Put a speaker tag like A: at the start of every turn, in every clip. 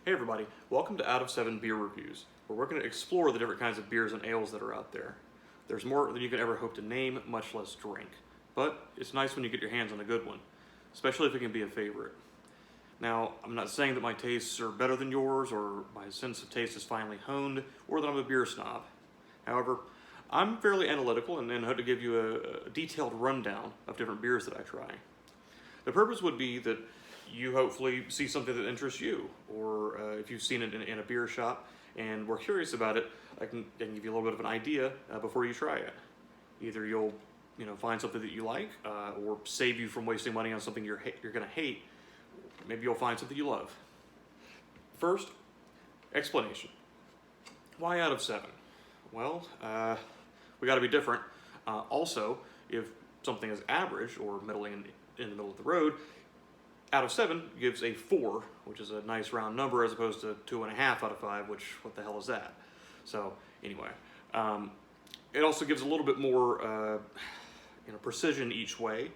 A: Hey everybody, welcome to Out of 7 Beer Reviews, where we're going to explore the different kinds of beers and ales that are out there. There's more than you could ever hope to name, much less drink. But it's nice when you get your hands on a good one, especially if it can be a favorite. Now, I'm not saying that my tastes are better than yours, or my sense of taste is finely honed, or that I'm a beer snob. However, I'm fairly analytical and hope to give you a detailed rundown of different beers that I try. The purpose would be that you hopefully see something that interests you, or if you've seen it in a beer shop and we're curious about it, I can give you a little bit of an idea before you try it. Either you'll find something that you like, or save you from wasting money on something you're going to hate. Maybe you'll find something you love. First, explanation. Why out of 7? Well, we got to be different. Also, if something is average or middling in the middle of the road, out of 7 gives a 4, which is a nice round number, as opposed to 2.5 out of 5, which, what the hell is that? So, anyway. It also gives a little bit more precision each way.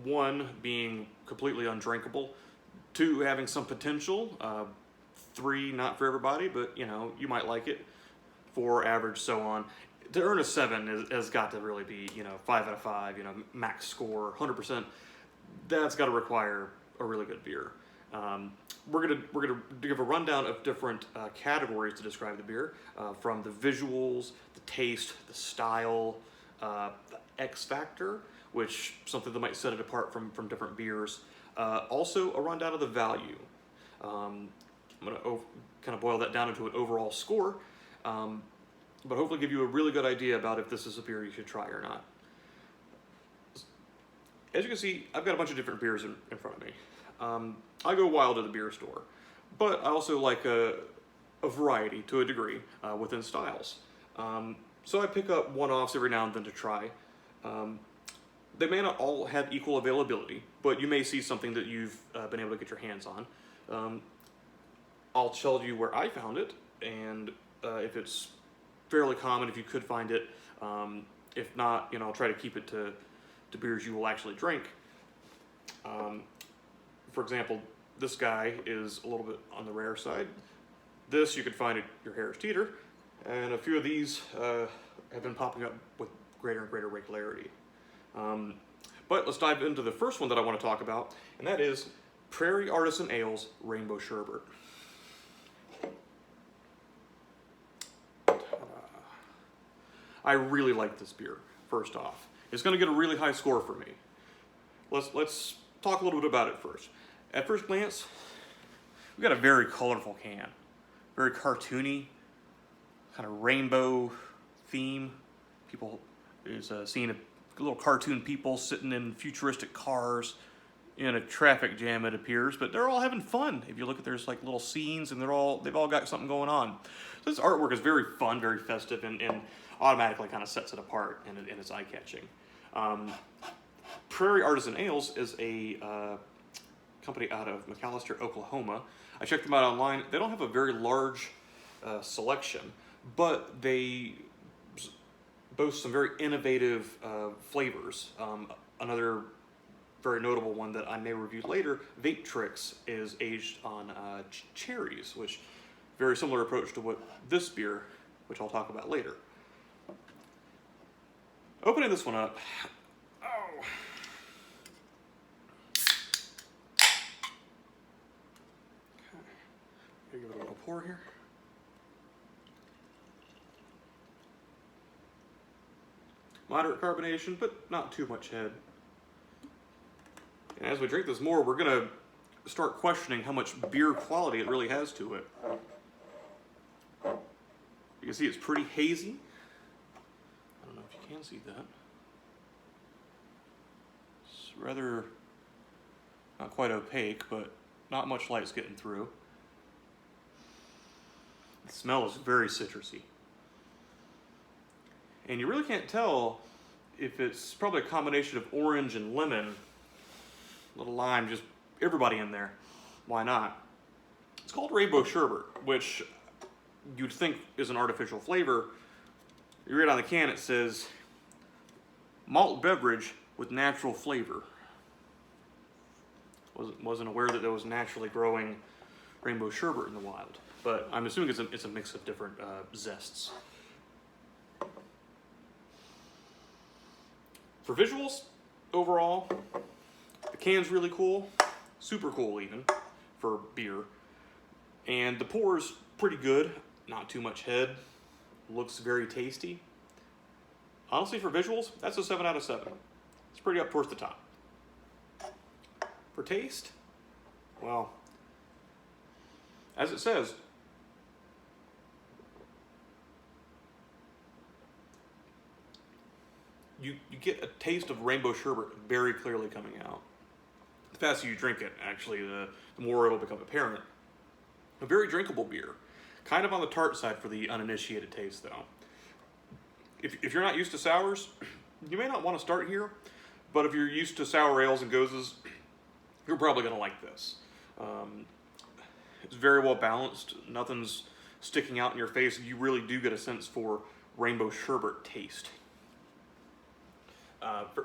A: 1 being completely undrinkable, 2 having some potential, 3 not for everybody, but you might like it, 4 average, so on. To earn a 7 has got to really be 5 out of 5, max score, 100%. That's got to require a really good beer. We're gonna give a rundown of different categories to describe the beer, from the visuals, the taste, the style, the X factor, which something that might set it apart from different beers. Also, a rundown of the value. I'm gonna kind of boil that down into an overall score, but hopefully give you a really good idea about if this is a beer you should try or not. As you can see, I've got a bunch of different beers in front of me. I go wild at the beer store, but I also like a variety to a degree within styles. So I pick up one-offs every now and then to try. They may not all have equal availability, but you may see something that you've been able to get your hands on. I'll tell you where I found it, and if it's fairly common, if you could find it. If not, I'll try to keep it to beers you will actually drink. For example, this guy is a little bit on the rare side. This you could find at your Harris Teeter, and a few of these have been popping up with greater and greater regularity. But let's dive into the first one that I want to talk about, and that is Prairie Artisan Ales Rainbow Sherbet. I really like this beer, first off. It's going to get a really high score for me. Let's talk a little bit about it first. At first glance, we've got a very colorful can. Very cartoony, kind of rainbow theme. People is seeing a little cartoon people sitting in futuristic cars in a traffic jam, it appears, but they're all having fun. If you look at there's like little scenes, and they've all got something going on. So this artwork is very fun, very festive, and automatically kind of sets it apart, and it's eye-catching. Prairie Artisan Ales is a company out of McAlester, Oklahoma. I checked them out online. They don't have a very large selection, but they boast some very innovative flavors. Another very notable one that I may review later, Vape Tricks, is aged on cherries, which very similar approach to what this beer, which I'll talk about later. Opening this one up, give it a little pour here. Moderate carbonation, but not too much head. And as we drink this more, we're going to start questioning how much beer quality it really has to it. You can see it's pretty hazy. I don't know if you can see that. It's rather, not quite opaque, but not much light's getting through. The smell is very citrusy. And you really can't tell if it's probably a combination of orange and lemon, a little lime, just everybody in there. Why not? It's called Rainbow Sherbet, which you'd think is an artificial flavor. You read on the can, it says, malt beverage with natural flavor. Wasn't aware that there was naturally growing rainbow sherbet in the wild, but I'm assuming it's a mix of different zests. For visuals, overall, the can's really cool, super cool even, for beer. And the pour's pretty good, not too much head, looks very tasty. Honestly, for visuals, that's a 7 out of 7. It's pretty up towards the top. For taste, well, as it says, you get a taste of rainbow sherbet very clearly coming out. The faster you drink it, actually, the more it'll become apparent. A very drinkable beer. Kind of on the tart side for the uninitiated taste, though. If you're not used to sours, you may not want to start here, but if you're used to sour ales and gozes, you're probably going to like this. It's very well balanced. Nothing's sticking out in your face. You really do get a sense for rainbow sherbet taste.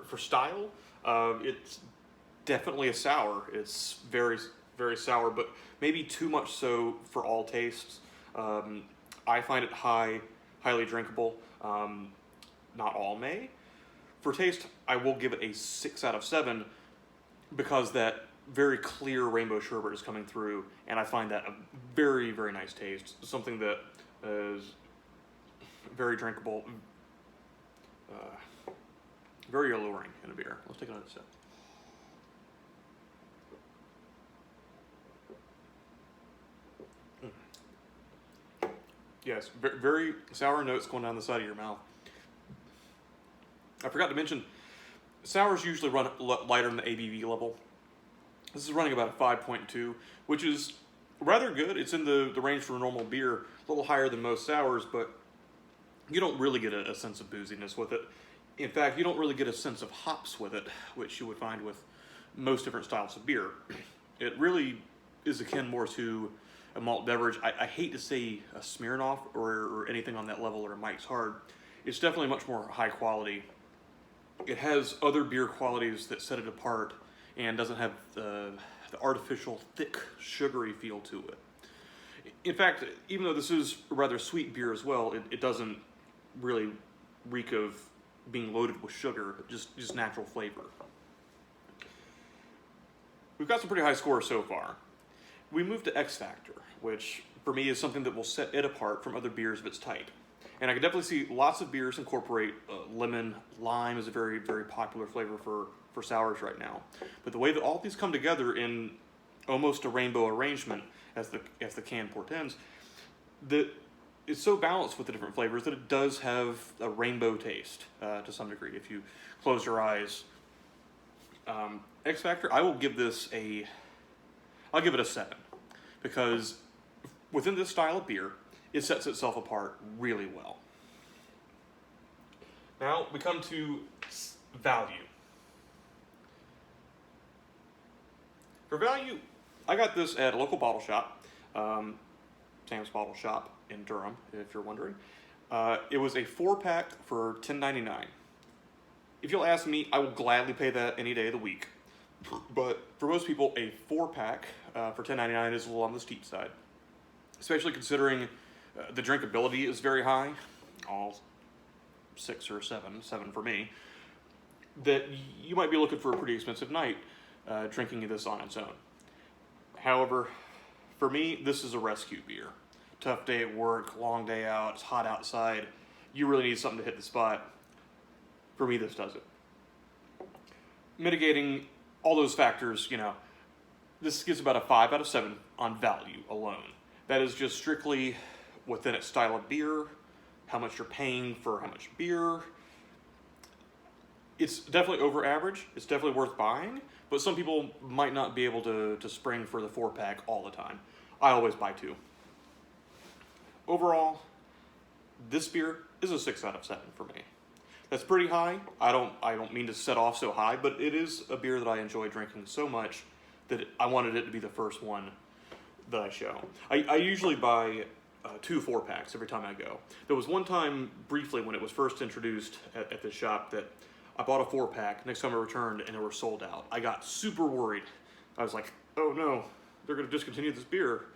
A: For style, it's definitely a sour. It's very, very sour, but maybe too much so for all tastes. I find it highly drinkable. Not all may. For taste, I will give it a 6 out of 7 because that very clear rainbow sherbet is coming through, and I find that a very, very nice taste. Something that is very drinkable, very alluring in a beer. Let's take another sip. Yes, very sour notes going down the side of your mouth. I forgot to mention, sours usually run lighter than the ABV level. This is running about a 5.2, which is rather good. It's in the range for a normal beer, a little higher than most sours, but you don't really get a sense of booziness with it. In fact, you don't really get a sense of hops with it, which you would find with most different styles of beer. It really is akin more to a malt beverage. I hate to say a Smirnoff or anything on that level or a Mike's Hard. It's definitely much more high quality. It has other beer qualities that set it apart and doesn't have the artificial, thick, sugary feel to it. In fact, even though this is a rather sweet beer as well, it doesn't really reek of being loaded with sugar, just natural flavor. We've got some pretty high scores so far. We moved to X Factor, which for me is something that will set it apart from other beers of its type. And I can definitely see lots of beers incorporate lemon. Lime is a very, very popular flavor for sours right now. But the way that all these come together in almost a rainbow arrangement, as the can portends, that it's so balanced with the different flavors that it does have a rainbow taste to some degree. If you close your eyes, X Factor, I will give this I'll give it a 7, because within this style of beer, it sets itself apart really well. Now we come to value. For value, I got this at a local bottle shop, Sam's Bottle Shop in Durham, if you're wondering. It was a 4-pack for $10.99. If you'll ask me, I will gladly pay that any day of the week. But for most people, a 4-pack for $10.99 is a little on the steep side, especially considering the drinkability is very high, all 6 or 7 for me, that you might be looking for a pretty expensive night drinking this on its own. However, for me, this is a rescue beer. Tough day at work, long day out, it's hot outside, you really need something to hit the spot. For me, this does it. Mitigating all those factors, this gives about a 5 out of 7 on value alone. That is just strictly within its style of beer, how much you're paying for how much beer. It's definitely over average. It's definitely worth buying, but some people might not be able to spring for the 4-pack all the time. I always buy 2. Overall, this beer is a 6 out of 7 for me. That's pretty high. I don't mean to set off so high, but it is a beer that I enjoy drinking so much that I wanted it to be the first one that I show. I usually buy 2 4-packs every time I go. There was one time, briefly, when it was first introduced at this shop, that I bought a 4-pack. Next time I returned, and they were sold out. I got super worried. I was like, oh no, they're going to discontinue this beer.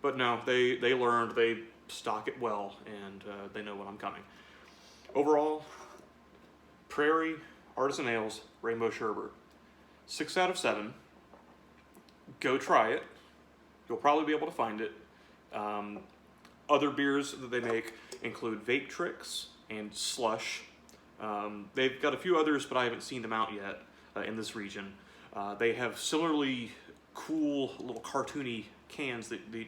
A: But no, they learned, they stock it well, and they know when I'm coming. Overall, Prairie, Artisan Ales, Rainbow Sherbet. 6 out of 7. Go try it. You'll probably be able to find it. Other beers that they make include Vape Tricks and Slush. They've got a few others, but I haven't seen them out yet in this region. They have similarly cool little cartoony cans that you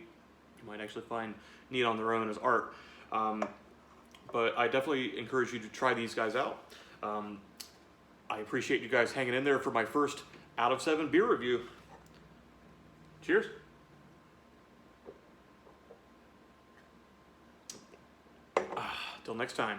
A: might actually find neat on their own as art. But I definitely encourage you to try these guys out. I appreciate you guys hanging in there for my first out of 7 beer review. Cheers. Till next time.